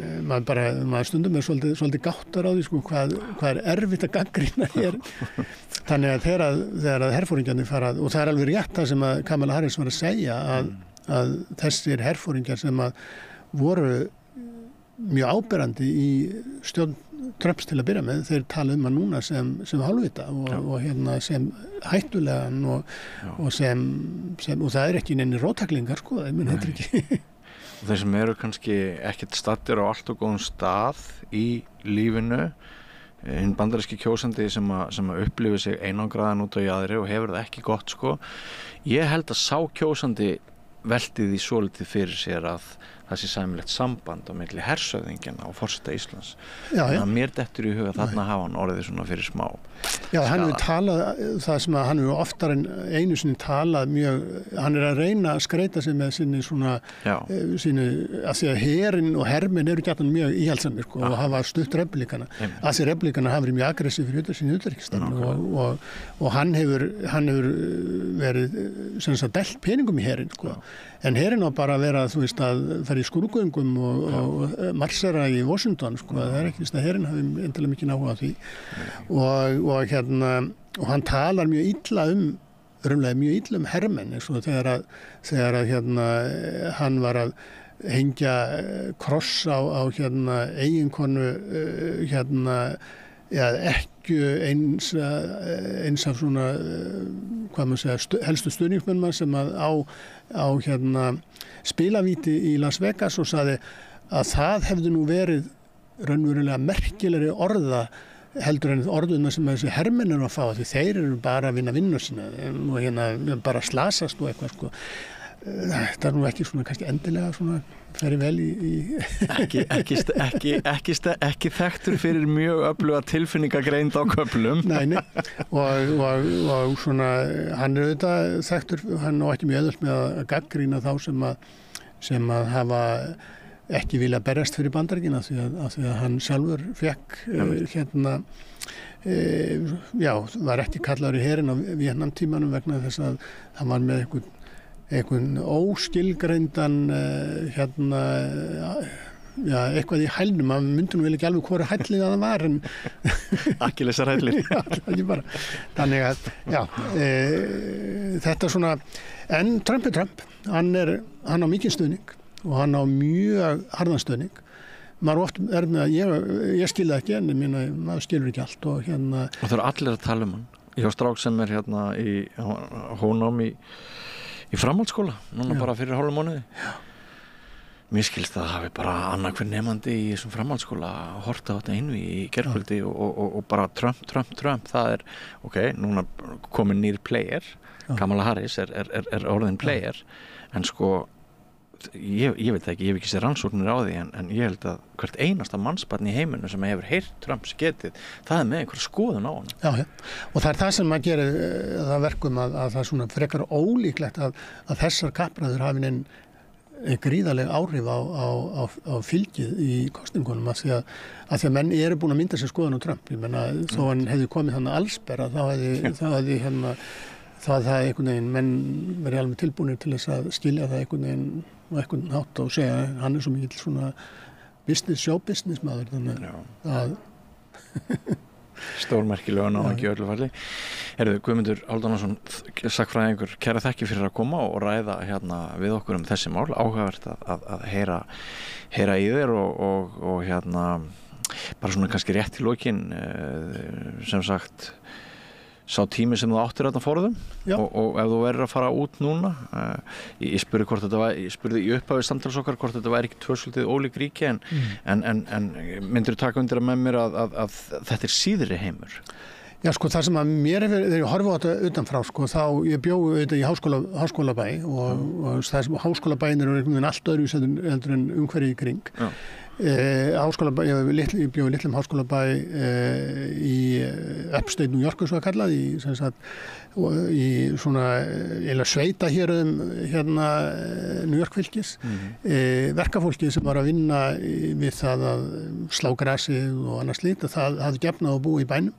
maður stundum er svolítið gáttar á því sko hvað er erfitt að gagnrýna herinn. Þannig að þegar herforingjarnir fara og það er alveg rétt það sem að Kamala Harris var að segja að þessir herforingjar sem að voru mjög áberandi í stjórn Trumps til að byrja með, þeir tala að núna sem hálfvita og hérna sem hættulegan og sem og það er ekki neini róttæklingar sko, það minn heitir ekki. Og þeir sem eru kannski ekkert staddir á allt og góðum stað í lífinu, hinn bandaríski kjósandi sem að upplifi sig einangraðan út á jaðri og hefur það ekki gott sko. Ég held að sá kjósandi velti því svolítið fyrir sér að það sé sæmilegt samband á milli hersöfðingjana og forseta Íslands. Þannig að mér dettur í huga þarna hafa hann orðið svona fyrir smá. Já, hann hefur talað það sem að hann hefur oftar en einu sinni talað mjög, hann er að reyna að skreita sig með sinni svona sínu, að því að herinn og herminn eru gætan mjög íhaldsamir sko, og hafa stutt republikana. Að því republikana hafa verið mjög aggressív fyrir sínu utanríkisstefnu og hann hefur verið sem sagt dælt peningum í herinn sko. En herinn á bara að vera, þú veist, að fara í skrúðgöngum og marsera í Washington, sko, það er ekki víst að herinn hafi endilega mikið áhuga á því og hann talar mjög illa raunlega mjög illum hermenn eins og þegar að hérna hann var að hengja kross á hérna eiginkonu hérna ekki eins af svona hvað maður segja helstu stuðningsmenn sem að á hérna spilavíti í Las Vegas og sagði að það hefði nú verið raunverulega merkilegri orða heldur en orðuna sem þessi hermenn eru að fá því þeir eru bara að vinna vinnu sína og hérna bara slasast og eitthvað sko. Þetta nú ekki svona kannski endilega svona færi vel í ekki þekktur fyrir mjög öfluga tilfinningagreind á köflum. Nei. Og svona hann auðvitað þekktur, hann á ekki mjög auðvelt með að gagnrýna þá sem að hafa ekki vilja berjast fyrir Bandaríkin af því að hann sjálfur fekk hérna var ekki kallaður í herinn á Víetnamtímanum vegna þess að hann var með einhvern óskilgreindan hérna eitthvað í hælnum, maður myndi nú vel ekki alveg hvora hællið það var en Akkillesar hællir. Ekki bara. Þannig að þetta svona en Trump er Trump, hann á mikinn stuðning og hann á mjög harðan stuðning. Maður oft með ég skil það ekki en maður skilur ekki allt og hérna og það eru allir að tala hann. Ég har strák sem hérna í hónám í framhaldsskóla, núna bara fyrir hálfum mánuði. Já. Mér skilst það hafi bara annað hver nemandi í þessum framhaldsskóla horta á þetta einví í gærkvöldi og bara Trump, það ok, núna komin nýr player, Kamala Harris er orðin player, en sko ég veit ekki, ég hef ekki séð rannsóknir á því en ég held að hvert einasta mannsbarn í heiminu sem hefur heyrt Trumps getið, það með einhver skoðun á hann. Já, og það það sem að gera það verkum að það er svona frekar ólíklegt að þessar kappræður hafi neinn gríðarleg áhrif á fylgið í kosningunum af því að menn eru búin að mynda sér skoðun á Trump. Ég menna, þó hann hefði komið þannig allsberra, þá hefði hérna það einhvern veginn menn verið alveg tilbúinir til þess að skilja það einhvern veginn og einhvern hátt og segja hann er svo mikill svona show-business maður þannig að stórmerkilega ná ekki öllu falli. Guðmundur Hálfdanarson, sagnfræðingur, kæra þakki fyrir að koma og ræða hérna við okkur þessi mál, áhugavert að heyra í þér og hérna bara svona kannski rétt í lokin sem sagt sá tími sem þú áttir þarna forðum og ef þú verður að fara út núna ég spurði í upphafi samtals okkar hvort þetta væri ekki tvösvöldið ólík ríki en myndirðu taka undir að með mér að þetta er síðri heimur? Já, sko, það sem að mér þegar ég horfi á þetta utanfrá, sko, þá ég bjó auðvitað í háskólabæ og það sem háskólabæin eru einhvern veginn allt öðruvísi heldur en umhverfið í kring. Háskólabæ, ég bjó í litlum háskólabæ í Upstate New York svo að kalla í svona eiginlega sveita hérna New York fylkis verkafólkið sem var að vinna við það að slá grasið og annað slíkt það hafði gefnað að búa í bænum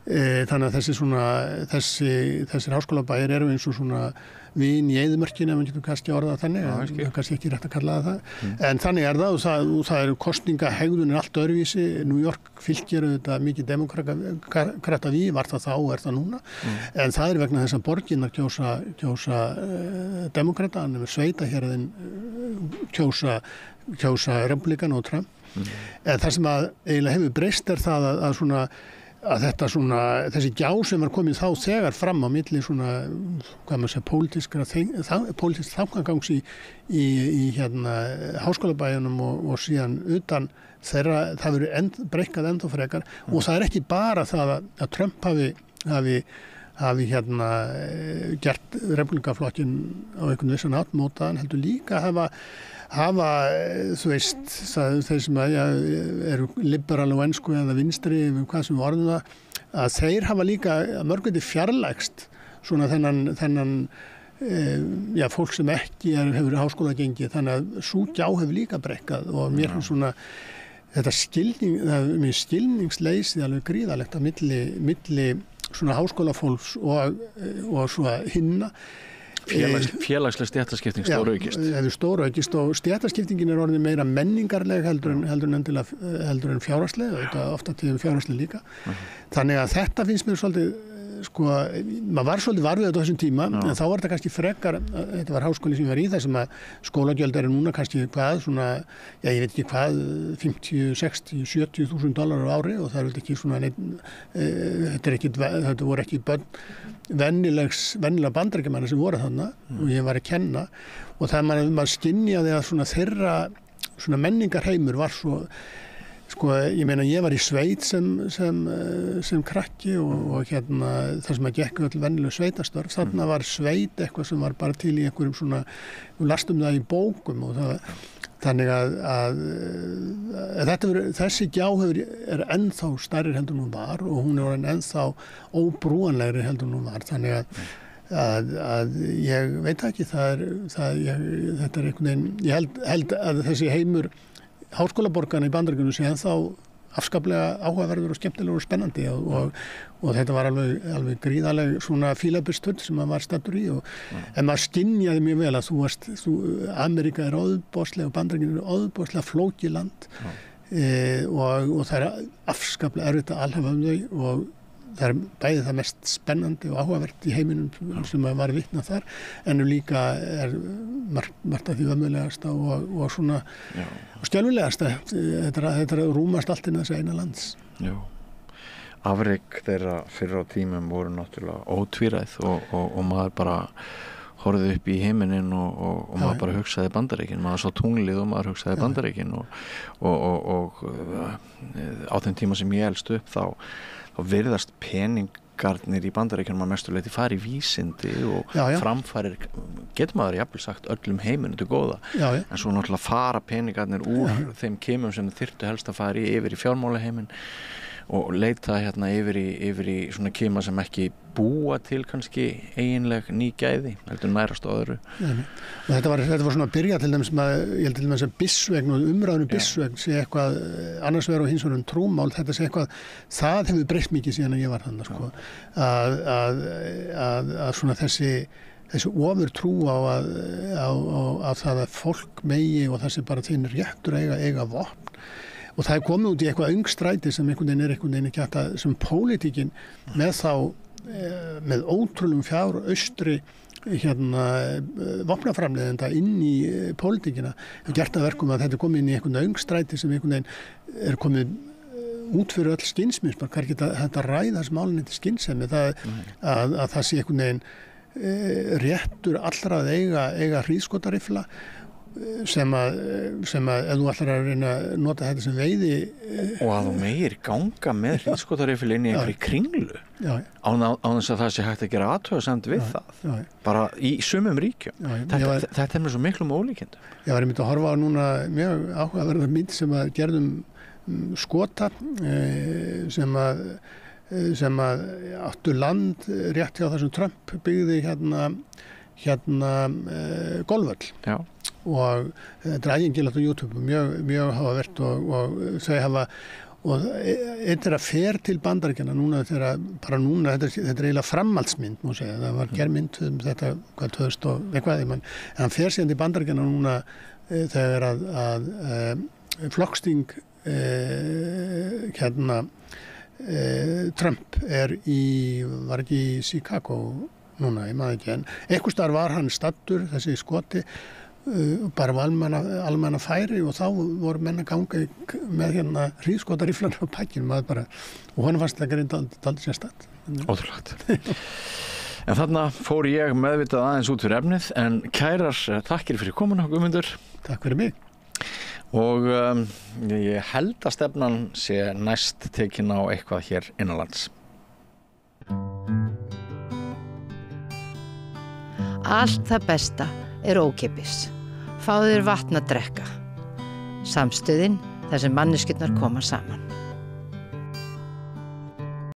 þannig að þessir háskólabæir eru eins og svona vín í eyðimörkinni ef maður getur kannski orðað þannig kannski ekki rétt að kalla það en þannig er það og það eru kosningahegðun allt öðruvísi, New York fylkir þetta mikið demokrata við var það þá og er það núna en það er vegna þess að borginnar kjósa demokrata en sveitahérðin kjósa republikana og Trump en það sem að eiginlega hefur breyst er það að svona að þetta svona, þessi gjá sem var komið þá þegar fram á milli svona, hvað maður segja, pólitískt þangagangs í hérna háskólabæjunum og síðan utan þeirra, það verið breikkað ennþá frekar og það er ekki bara það að Trump hafi hérna gert republikaflokkin á einhvern vissan átmótaðan, heldur líka hafa þú veist, þeir sem eru liberal og ensku eða vinstri, hvað sem við orðum það, að þeir hafa líka mörgundi fjarlægst svona þennan fólk sem ekki hefur háskólagengi, þannig að sú gjá hefur líka breikkað og mér finnst svona þetta skilningsleysi alveg gríðalegt á milli svona háskólafólks og svo hinna félagsleg stéttaskipting stóraukist og stéttaskiptingin er orðin meira menningarleg heldur en fjárhagsleg þetta ofta tíðum fjárhagsleg líka þannig að þetta finnst mér svolítið sko, maður var svolítið varfið á þessum tíma, en þá var þetta kannski frekar, þetta var háskóli sem ég var í, þessum að skólagjöld eru núna kannski hvað, svona, já ég veit ekki hvað, 50, 60, 70.000 dollar á ári og það er ekki svona neitt, þetta voru ekki börn vennilega bandaríkjamanna sem voru þarna og ég var að kenna og það maður skynjaði að svona þeirra svona menningarheimur var svo sko, ég meina ég var í sveit sem krakki og hérna þar sem að gekk öll vennileg sveitastörf, þarna var sveit eitthvað sem var bara til í einhverjum svona, við lastum það í bókum og það, þannig að þessi gjá er ennþá stærri heldur en hún var og hún er ennþá óbrúanlegri heldur en hún var, þannig að ég veit ekki, þetta er einhvern veginn, ég held að þessi heimur háskólaborgarna í Bandaríkjunum sé ennþá afskaplega áhugaverður og skemmtilegur og spennandi og þetta var alveg gríðaleg svona fílabisturð sem maður var staddur í en maður skynjaði mjög vel að Ameríka er óðbóðslega og Bandaríkjunum er óðbóðslega flókið land og það er afskaplega erfitt að alhafa þau og það er bæði það mest spennandi og áhugavert í heiminum sem maður var vitna þar en líka er margt af því ömurlegasta og svona og stjálfilegasta þetta rúmast allt inn þessi eina lands. Já. Afrek þeirra fyrr á tímum voru náttúrulega ótvíræð og maður bara horfði upp í heiminin og maður bara hugsaði Bandaríkin, maður sá tunglið og maður hugsaði Bandaríkin og á þeim tíma sem ég elst upp þá virðast peningarnir í Bandaríkjunum að mestu leyti fara í vísindi og framfærir, getur maður jafnvel sagt öllum heiminu til góða en svo náttúrulega fara peningarnir úr þeim keimum sem þyrftu helst að fara yfir í fjármálaheimin og leita hérna yfir í svona keima sem ekki búa til kannski eiginleg ný gæði heldur nærast á öðru. Og þetta var svona að byrja til dæmis ég held til dæmis að byssuvegn og umræðunum byssuvegn sé eitthvað annars vegar og hins vegar trúmál, þetta sé eitthvað það hefur breyst mikið síðan að ég var þarna sko að svona þessi ofur trú á það að fólk megi og þessi bara þinn réttur eiga vopn og það er komið út í eitthvað öngstræti sem einhvern veginn ekki hægt að sem pólitíkin með ótrúlegum fjáraustri vopnaframleiðenda inn í pólitíkina og gert að verkum að þetta er komið inn í einhvern öngstræti sem einhvern veginn er komið út fyrir öll skynsmismar, hvað er ekki þetta ræða sem málinn til skynsemi að það sé einhvern veginn réttur allra að eiga hríðskotarifla sem að ef þú ætlar að reyna að nota þetta sem veiði og að þú megir ganga með hríðskotarifil inn í einhverju kringlu án þess að það sé hægt að gera athugasemd við það bara í sumum ríkjum þetta er með svo miklum ólíkindum. Ég var einmitt að horfa á núna mjög áhugaverða mynd sem að gerðum Skota sem að áttu land rétt hjá þessum Trump byggði hérna golfvöll og þetta er ægingilegt á YouTube mjög hafa verið og þau hafa og eitt er að fer til Bandaríkjanna núna þetta er eiginlega framhaldsmynd má segja, það var gerð mynd þetta hvað 2000 og eitthvað en hann fer síðan til Bandaríkjanna núna þegar að flokksting Trump var ekki í Chicago núna, ég maður ekki en einhvers staðar var hann staddur þessi Skoti bara almenna færi og þá voru menn að ganga með hríðskotariflana á pakkinu og hann fannst það dálítið sérstakt. Ótrúlegt. En þarna fór ég meðvitað aðeins út fyrir efnið en kærar þakkir fyrir komuna Guðmundur. Takk fyrir mig. Og ég held að stefnan sé næst tekin á eitthvað hér innanlands. Allt það besta er ókeypis. Fáðu þér vatn að drekka. Samstöðin þar sem manneskjurnar koma saman.